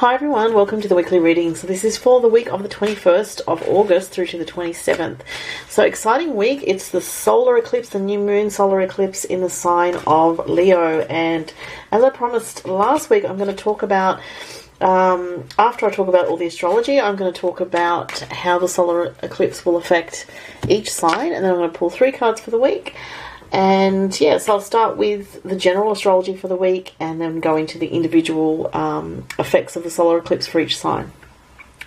Hi everyone, welcome to the weekly reading. So this is for the week of the 21st of August through to the 27th. So exciting week. It's the solar eclipse, the new moon solar eclipse in the sign of Leo. And as I promised last week, I'm going to talk about, after I talk about all the astrology, I'm going to talk about how the solar eclipse will affect each sign. And then I'm going to pull 3 cards for the week. And yeah, so I'll start with the general astrology for the week and then go into the individual effects of the solar eclipse for each sign.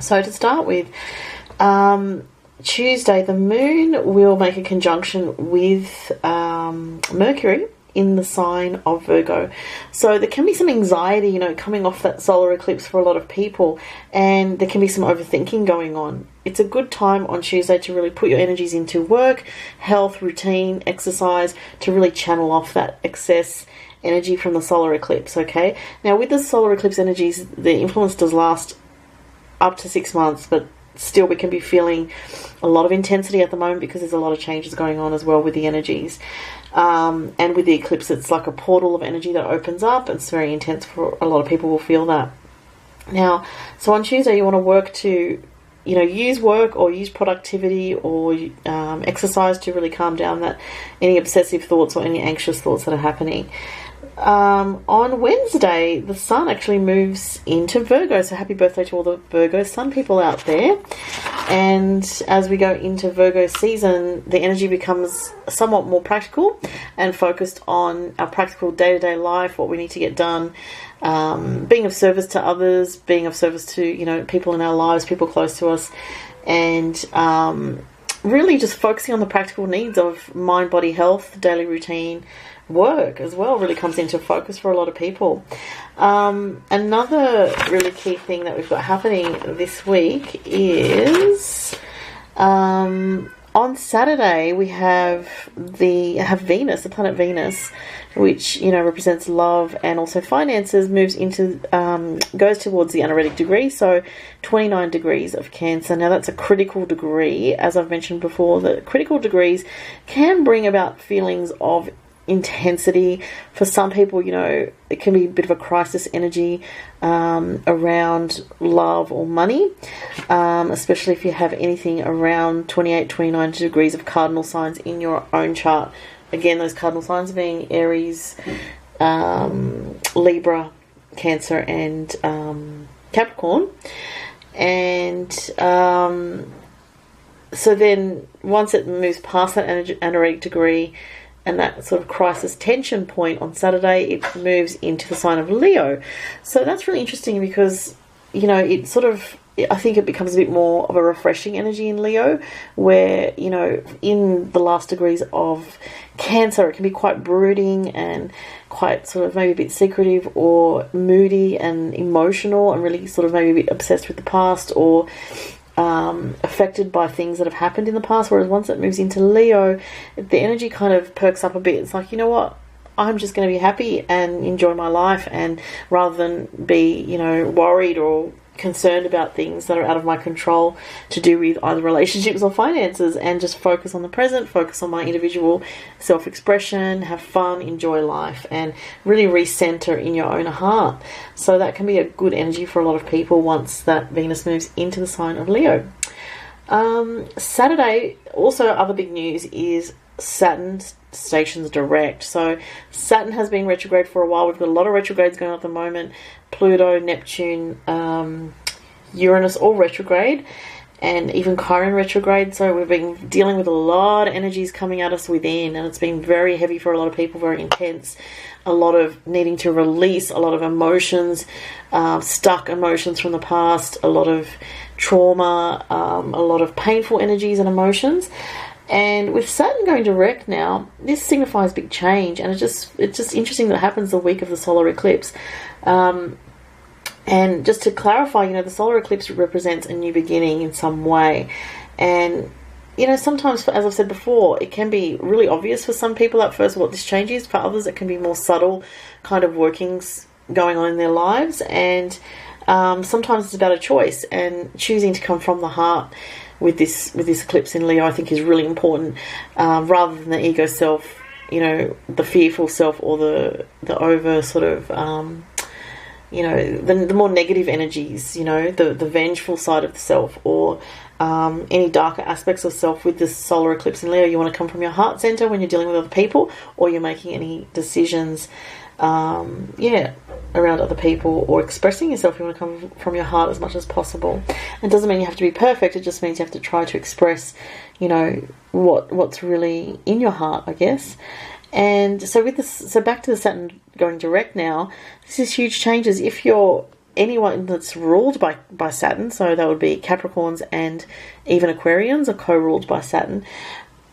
So to start with, Tuesday, the moon will make a conjunction with Mercury in the sign of Virgo. So there can be some anxiety, coming off that solar eclipse for a lot of people, and there can be some overthinking going on. It's a good time on Tuesday to really put your energies into work, health, routine, exercise, to really channel off that excess energy from the solar eclipse, okay? Now, with the solar eclipse energies, the influence does last up to 6 months, but still we can be feeling a lot of intensity at the moment because there's a lot of changes going on as well with the energies. And with the eclipse, it's like a portal of energy that opens up. It's very intense for a lot of people will feel that. Now, so on Tuesday, you want to work to, use work or use productivity or exercise to really calm down that any obsessive thoughts or any anxious thoughts that are happening. On Wednesday, the sun actually moves into Virgo, so happy birthday to all the Virgo sun people out there. And as we go into Virgo season, the energy becomes somewhat more practical and focused on our practical day-to-day life, what we need to get done, being of service to others, being of service to, people in our lives, people close to us, and really just focusing on the practical needs of mind, body, health, daily routine. Work as well really comes into focus for a lot of people. Another really key thing that we've got happening this week is on Saturday we have Venus, the planet Venus, which represents love and also finances, moves into goes towards the anaretic degree, so 29 degrees of Cancer. Now that's a critical degree. As I've mentioned before, the critical degrees can bring about feelings of intensity. For some people, it can be a bit of a crisis energy around love or money, especially if you have anything around 28, 29 degrees of cardinal signs in your own chart. Again, those cardinal signs being Aries, Libra, Cancer, and Capricorn. And so then once it moves past that anaretic degree and that sort of crisis tension point on Saturday, it moves into the sign of Leo. So that's really interesting because, it sort of, I think it becomes a bit more of a refreshing energy in Leo, where, in the last degrees of Cancer, it can be quite brooding and quite sort of maybe a bit secretive or moody and emotional and really sort of maybe a bit obsessed with the past or affected by things that have happened in the past. Whereas once it moves into Leo, the energy kind of perks up a bit. It's like, what, I'm just going to be happy and enjoy my life, and rather than be worried or concerned about things that are out of my control to do with either relationships or finances, and just focus on the present, focus on my individual self-expression, have fun, enjoy life, and really recenter in your own heart. So that can be a good energy for a lot of people once that Venus moves into the sign of Leo. Saturday, also other big news is Saturn stations direct. So Saturn has been retrograde for a while. We've got a lot of retrogrades going on at the moment. Pluto, Neptune, Uranus, all retrograde, and even Chiron retrograde. So we've been dealing with a lot of energies coming at us within, and it's been very heavy for a lot of people, very intense. A lot of needing to release a lot of emotions, stuck emotions from the past, a lot of trauma, a lot of painful energies and emotions. And with Saturn going direct now, this signifies big change, and it's just interesting that it happens the week of the solar eclipse. And just to clarify, the solar eclipse represents a new beginning in some way. And, sometimes, as I've said before, it can be really obvious for some people at first what this change is. For others, it can be more subtle kind of workings going on in their lives. And sometimes it's about a choice, and choosing to come from the heart with this eclipse in Leo, I think, is really important, rather than the ego self, the fearful self, or the over sort of you know, the more negative energies, you know, the vengeful side of the self, or any darker aspects of self with this solar eclipse in Leo. You want to come from your heart center when you're dealing with other people, or you're making any decisions, around other people, or expressing yourself. You want to come from your heart as much as possible. And it doesn't mean you have to be perfect. It just means you have to try to express, you know, what's really in your heart, I guess. And so with this, so back to the Saturn going direct now, this is huge changes. If you're anyone that's ruled by Saturn, so that would be Capricorns and even Aquarians are co-ruled by Saturn,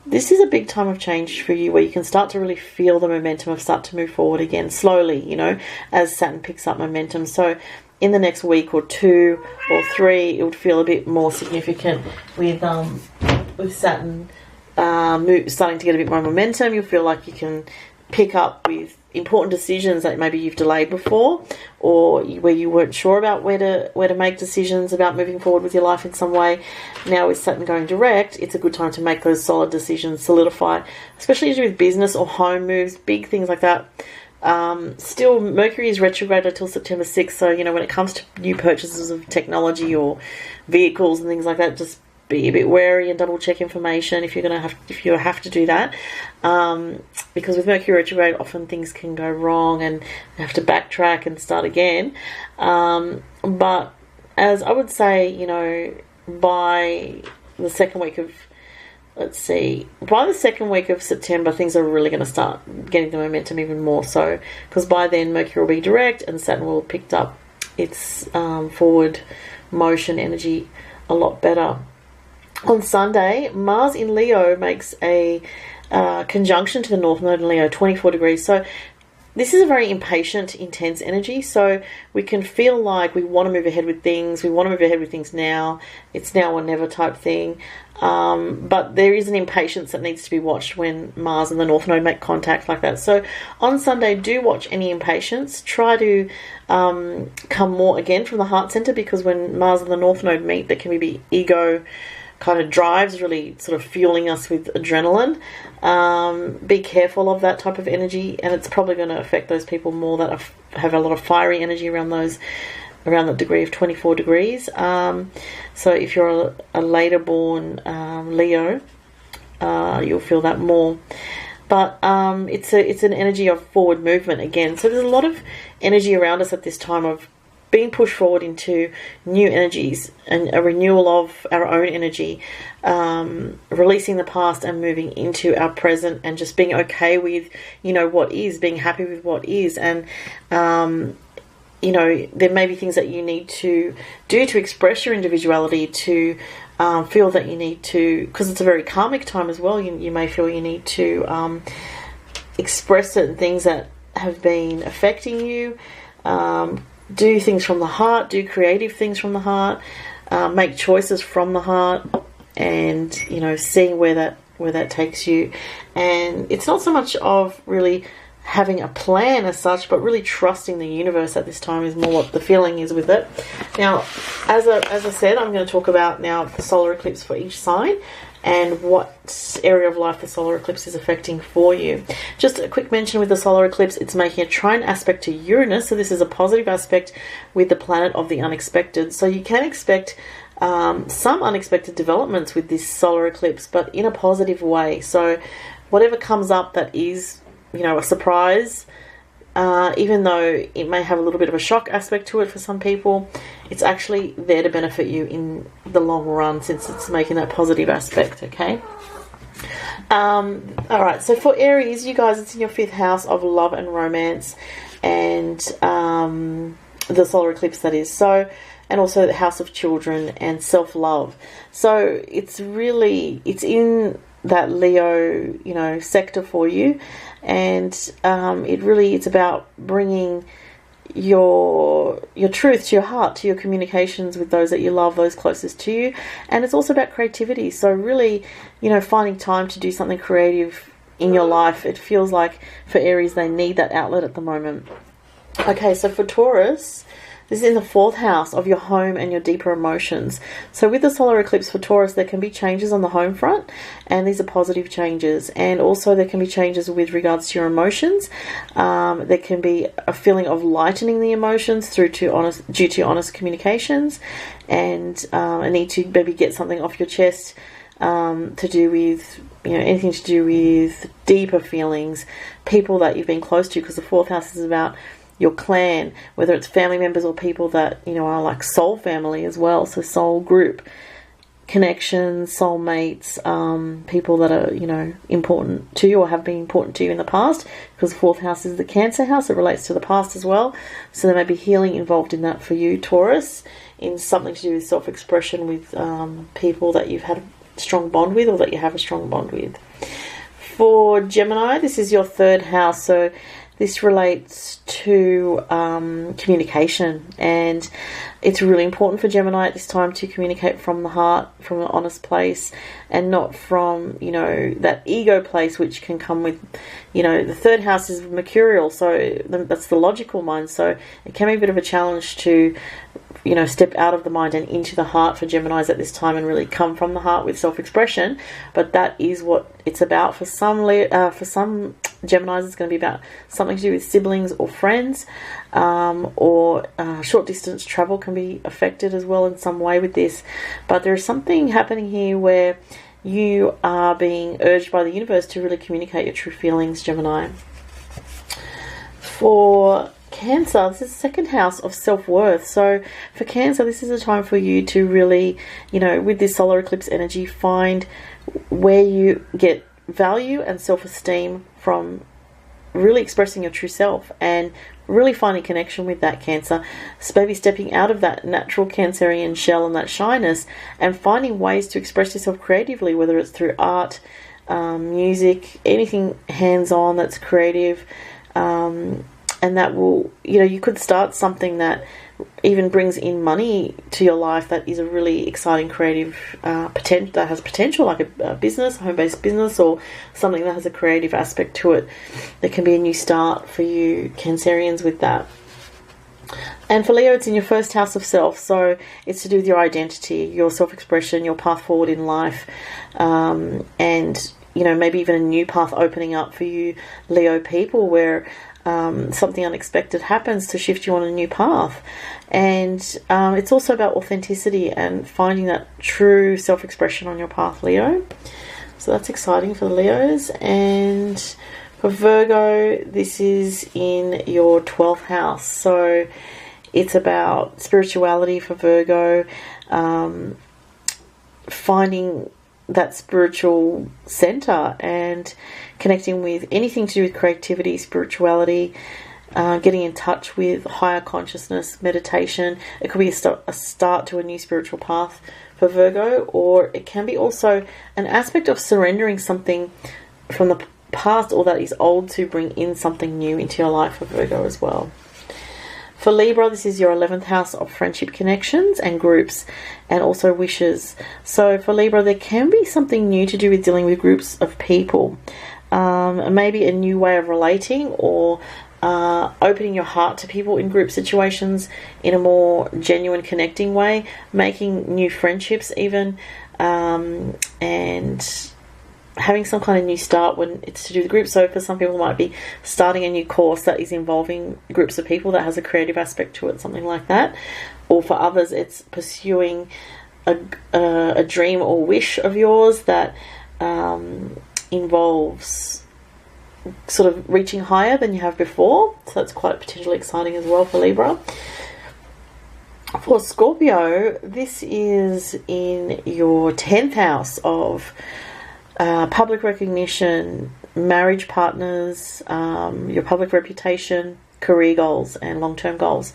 this is a big time of change for you, where you can start to really feel the momentum of start to move forward again slowly, you know, as Saturn picks up momentum. So in the next week or 2 or 3, it would feel a bit more significant with Saturn starting to get a bit more momentum. You'll feel like you can pick up with important decisions that maybe you've delayed before, or where you weren't sure about where to make decisions about moving forward with your life in some way. Now with Saturn going direct, it's a good time to make those solid decisions, solidify, especially as with business or home moves, big things like that. Still, Mercury is retrograde until September 6th, so, you know, when it comes to new purchases of technology or vehicles and things like that, just be a bit wary and double check information if you have to do that, because with Mercury retrograde, often things can go wrong and you have to backtrack and start again. But as I would say, you know, by the second week of September, things are really going to start getting the momentum even more so, because by then Mercury will be direct and Saturn will have picked up its forward motion energy a lot better. On Sunday, Mars in Leo makes a conjunction to the North Node in Leo, 24 degrees. So this is a very impatient, intense energy. So we can feel like we want to move ahead with things. We want to move ahead with things now. It's now or never type thing. But there is an impatience that needs to be watched when Mars and the North Node make contact like that. So on Sunday, do watch any impatience. Try to come more again from the heart center, because when Mars and the North Node meet, there can be ego kind of drives really sort of fueling us with adrenaline. Be careful of that type of energy, and it's probably going to affect those people more that have a lot of fiery energy around that degree of 24 degrees. So if you're a later born Leo, you'll feel that more. But it's an energy of forward movement again. So there's a lot of energy around us at this time of being pushed forward into new energies and a renewal of our own energy, releasing the past and moving into our present, and just being okay with, you know, what is, being happy with what is. And, you know, there may be things that you need to do to express your individuality, to feel that you need to, because it's a very karmic time as well, you may feel you need to express certain things that have been affecting you, do things from the heart, do creative things from the heart, make choices from the heart, and, you know, seeing where that takes you. And it's not so much of really having a plan as such, but really trusting the universe at this time is more what the feeling is with it. Now, as I said, I'm going to talk about now the solar eclipse for each sign and what area of life the solar eclipse is affecting for you. Just a quick mention with the solar eclipse, it's making a trine aspect to Uranus, so this is a positive aspect with the planet of the unexpected. So you can expect some unexpected developments with this solar eclipse, but in a positive way. So whatever comes up that is, you know, a surprise, even though it may have a little bit of a shock aspect to it for some people, it's actually there to benefit you in the long run, since it's making that positive aspect, okay? Alright, so for Aries, you guys, it's in your 5th house of love and romance, and the solar eclipse, that is. So, and also the house of children and self-love. So it's in that Leo, you know, sector for you. And it's about bringing your truth to your heart, to your communications with those that you love, those closest to you. And it's also about creativity. So really, you know, finding time to do something creative in your life. It feels like for Aries, they need that outlet at the moment. Okay, so for Taurus, This is in the 4th house of your home and your deeper emotions. So with the solar eclipse for Taurus, there can be changes on the home front, and these are positive changes. And also there can be changes with regards to your emotions. There can be a feeling of lightening the emotions due to honest communications, and a need to maybe get something off your chest, to do with, anything to do with deeper feelings, people that you've been close to, because the 4th house is about your clan, whether it's family members or people that, are like soul family as well. So soul group, connections, soulmates, people that are, important to you or have been important to you in the past, because the 4th house is the Cancer house. It relates to the past as well. So there may be healing involved in that for you, Taurus, in something to do with self-expression with people that you've had a strong bond with or that you have a strong bond with. For Gemini, this is your 3rd house. So this relates to communication, and it's really important for Gemini at this time to communicate from the heart, from an honest place, and not from, that ego place, which can come with, the 3rd house is mercurial, so that's the logical mind. So it can be a bit of a challenge to, step out of the mind and into the heart for Geminis at this time and really come from the heart with self-expression. But that is what it's about. For some Geminis, it's going to be about something to do with siblings or friends, or short distance travel can be affected as well in some way with this. But there is something happening here where you are being urged by the universe to really communicate your true feelings, Gemini. For Cancer, this is the 2nd house of self-worth. So for Cancer, this is a time for you to really, with this solar eclipse energy, find where you get value and self-esteem from really expressing your true self, and really finding connection with that, Cancer. So maybe stepping out of that natural Cancerian shell and that shyness, and finding ways to express yourself creatively, whether it's through art, music, anything hands-on that's creative. And that will, you could start something that even brings in money to your life that is a really exciting creative potential, that has potential, like a business, a home-based business, or something that has a creative aspect to it. There can be a new start for you Cancerians with that. And for Leo, it's in your 1st house of self, so it's to do with your identity, your self-expression, your path forward in life, and maybe even a new path opening up for you Leo people, where something unexpected happens to shift you on a new path. And it's also about authenticity and finding that true self-expression on your path, Leo. So that's exciting for the Leos. And for Virgo, this is in your 12th house. So it's about spirituality for Virgo, finding that spiritual center and connecting with anything to do with creativity, spirituality, getting in touch with higher consciousness, meditation. It could be a start to a new spiritual path for Virgo, or it can be also an aspect of surrendering something from the past or that is old to bring in something new into your life for Virgo as well. For Libra, this is your 11th house of friendship connections and groups, and also wishes. So for Libra, there can be something new to do with dealing with groups of people. Maybe a new way of relating, or opening your heart to people in group situations in a more genuine connecting way, making new friendships even, and having some kind of new start when it's to do with groups. So for some people, it might be starting a new course that is involving groups of people that has a creative aspect to it, something like that. Or for others, it's pursuing a dream or wish of yours that involves sort of reaching higher than you have before. So that's quite potentially exciting as well for Libra. For Scorpio, this is in your 10th house of public recognition, marriage partners, your public reputation, career goals, and long-term goals.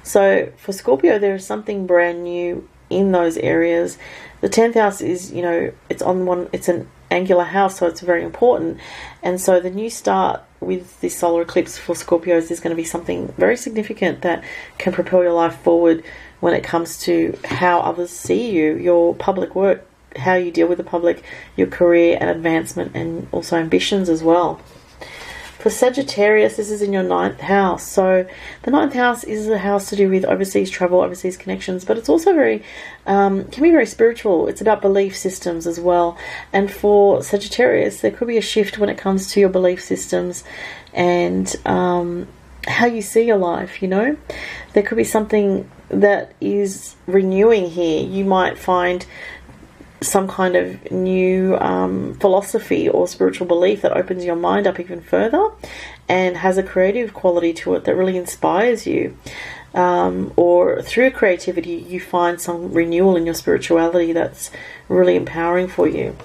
So for Scorpio, there is something brand new in those areas. The 10th house is, it's an angular house, so it's very important. And so the new start with this solar eclipse for Scorpios is going to be something very significant that can propel your life forward when it comes to how others see you, your public work, how you deal with the public, your career and advancement, and also ambitions as well. For Sagittarius, this is in your 9th house. So the 9th house is a house to do with overseas travel, overseas connections, but it's also very, can be very spiritual. It's about belief systems as well. And for Sagittarius, there could be a shift when it comes to your belief systems and how you see your life, you know. There could be something that is renewing here. You might find some kind of new philosophy or spiritual belief that opens your mind up even further and has a creative quality to it that really inspires you. Or through creativity, you find some renewal in your spirituality that's really empowering for you.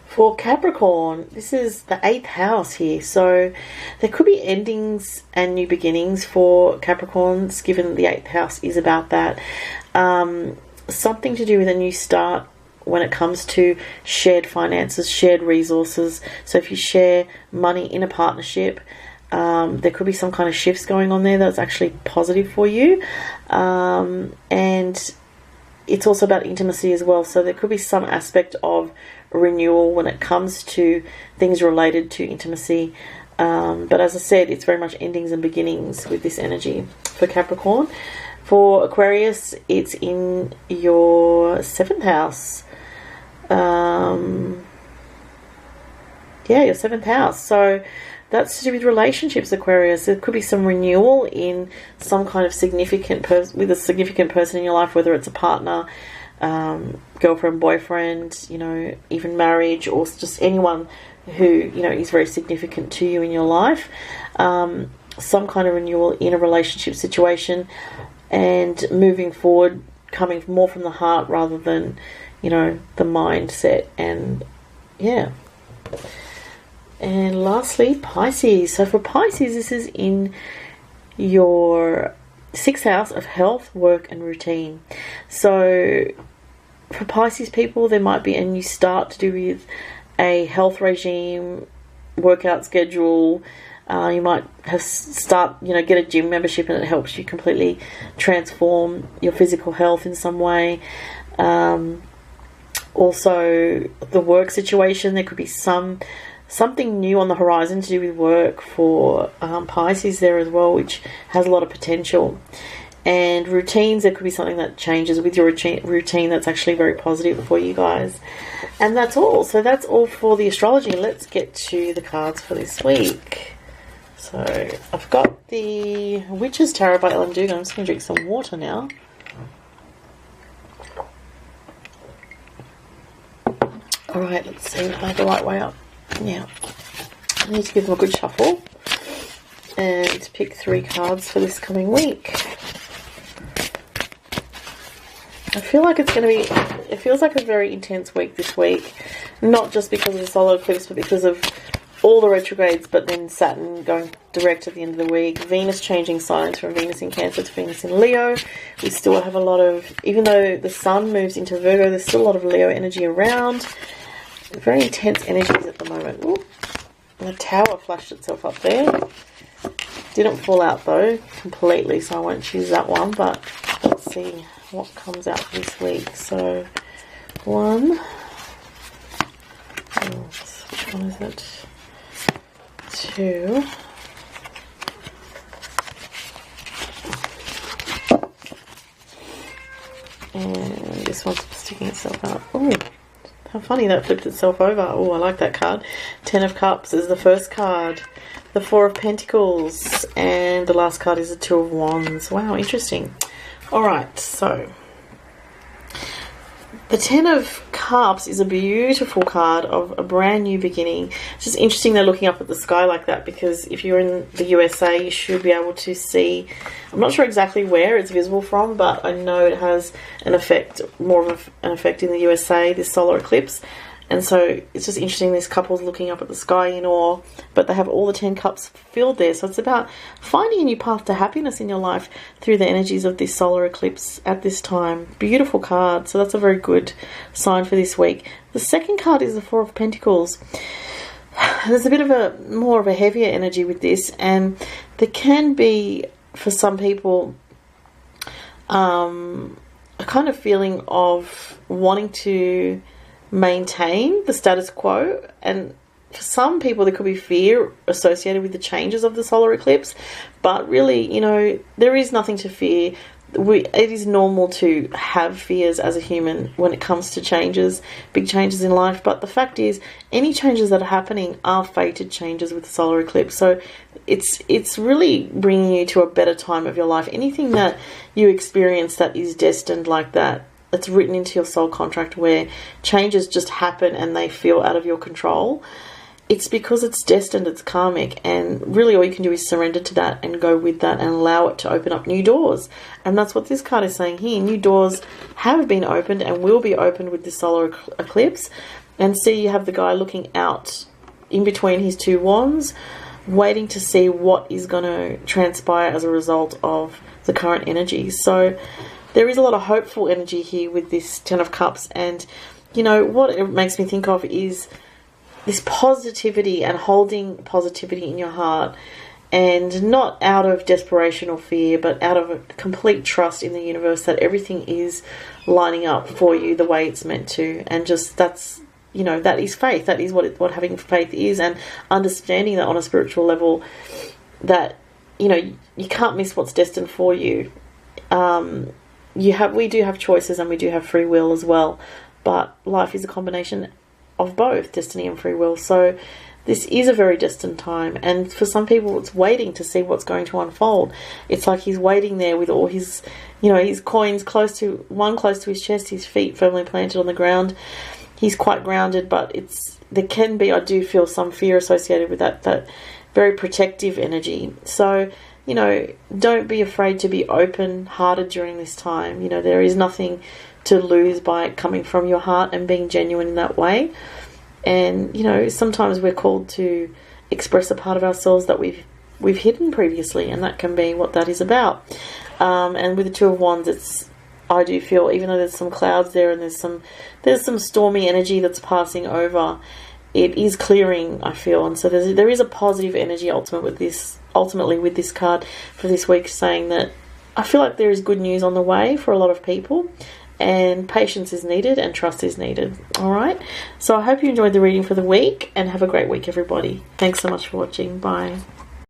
For Capricorn, this is the 8th house here. So there could be endings and new beginnings for Capricorns, given the 8th house is about that. Something to do with a new start when it comes to shared finances, shared resources. So if you share money in a partnership, there could be some kind of shifts going on there that's actually positive for you. And it's also about intimacy as well. So there could be some aspect of renewal when it comes to things related to intimacy. But as I said, it's very much endings and beginnings with this energy for Capricorn. For Aquarius, it's in your 7th house. Yeah, your 7th house. So that's to do with relationships, Aquarius. There could be some renewal in some kind of significant person, with a significant person in your life, whether it's a partner, girlfriend, boyfriend, you know, even marriage, or just anyone who, you know, is very significant to you in your life. Some kind of renewal in a relationship situation. And moving forward, coming more from the heart rather than, you know, the mindset. And yeah. And lastly, Pisces. So for Pisces, this is in your 6th house of health, work and routine. So for Pisces people, there might be a new start to do with a health regime, workout schedule. You might have get a gym membership, and it helps you completely transform your physical health in some way. Also, the work situation, there could be something new on the horizon to do with work for Pisces there as well, which has a lot of potential. And routines, there could be something that changes with your routine that's actually very positive for you guys. And that's all. So that's all for the astrology. Let's get to the cards for this week. So I've got the Witch's Tarot by Ellen Dugan. I'm just going to drink some water now. Alright, let's see if I have the right way up. Yeah. I need to give them a good shuffle and pick 3 cards for this coming week. I feel like it's going to be, it feels like a very intense week this week. Not just because of the solar eclipse, but because of all the retrogrades, but then Saturn going direct at the end of the week. Venus changing signs from Venus in Cancer to Venus in Leo. We still have a lot of, even though the Sun moves into Virgo, there's still a lot of Leo energy around. Very intense energies at the moment. Ooh, the Tower flashed itself up there. Didn't fall out though, completely, so I won't choose that one, but let's see what comes out this week. So, which one is it? 2. And this one's sticking itself out. Oh, how funny that flipped itself over. Oh, I like that card. 10 of Cups is the first card. The 4 of Pentacles. And the last card is the 2 of Wands. Wow, interesting. Alright, so the 10 of Cups is a beautiful card of a brand new beginning. It's just interesting they're looking up at the sky like that, because if you're in the USA, you should be able to see, I'm not sure exactly where it's visible from, but I know it has an effect, more of an effect in the USA, this solar eclipse. And so it's just interesting, this couple's looking up at the sky in awe, but they have all the 10 cups filled there. So it's about finding a new path to happiness in your life through the energies of this solar eclipse at this time. Beautiful card. So that's a very good sign for this week. The second card is the 4 of Pentacles. There's a bit of a more of a heavier energy with this, and there can be, for some people, a kind of feeling of wanting to maintain the status quo, and for some people there could be fear associated with the changes of the solar eclipse, but really, you know, there is nothing to fear. It is normal to have fears as a human when it comes to changes, big changes in life, but the fact is any changes that are happening are fated changes with the solar eclipse. So it's really bringing you to a better time of your life. Anything that you experience that is destined like that, it's written into your soul contract where changes just happen and they feel out of your control, it's because it's destined, it's karmic, and really all you can do is surrender to that and go with that and allow it to open up new doors. And that's what this card is saying here. New doors have been opened and will be opened with this solar eclipse. And see, you have the guy looking out in between his two wands, waiting to see what is going to transpire as a result of the current energy. So there is a lot of hopeful energy here with this Ten of Cups. And, you know, what it makes me think of is this positivity and holding positivity in your heart, and not out of desperation or fear, but out of a complete trust in the universe that everything is lining up for you the way it's meant to. And just that's, you know, that is faith. That is what having faith is, and understanding that on a spiritual level, that, you know, you can't miss what's destined for you. We do have choices and we do have free will as well, but life is a combination of both destiny and free will. So this is a very destined time, and for some people it's waiting to see what's going to unfold. It's like he's waiting there with all his, you know, his coins close to his chest, his feet firmly planted on the ground. He's quite grounded, but there can be, I do feel, some fear associated with that very protective energy. So, you know, don't be afraid to be open-hearted during this time. You know, there is nothing to lose by it coming from your heart and being genuine in that way. And, you know, sometimes we're called to express a part of ourselves that we've hidden previously, and that can be what that is about. And with the Two of Wands, I do feel, even though there's some clouds there and there's some stormy energy that's passing over, it is clearing, I feel. And so there is a positive energy ultimately with this card for this week, saying that I feel like there is good news on the way for a lot of people, and patience is needed and trust is needed. Alright, so I hope you enjoyed the reading for the week, and have a great week, everybody. Thanks so much for watching. Bye.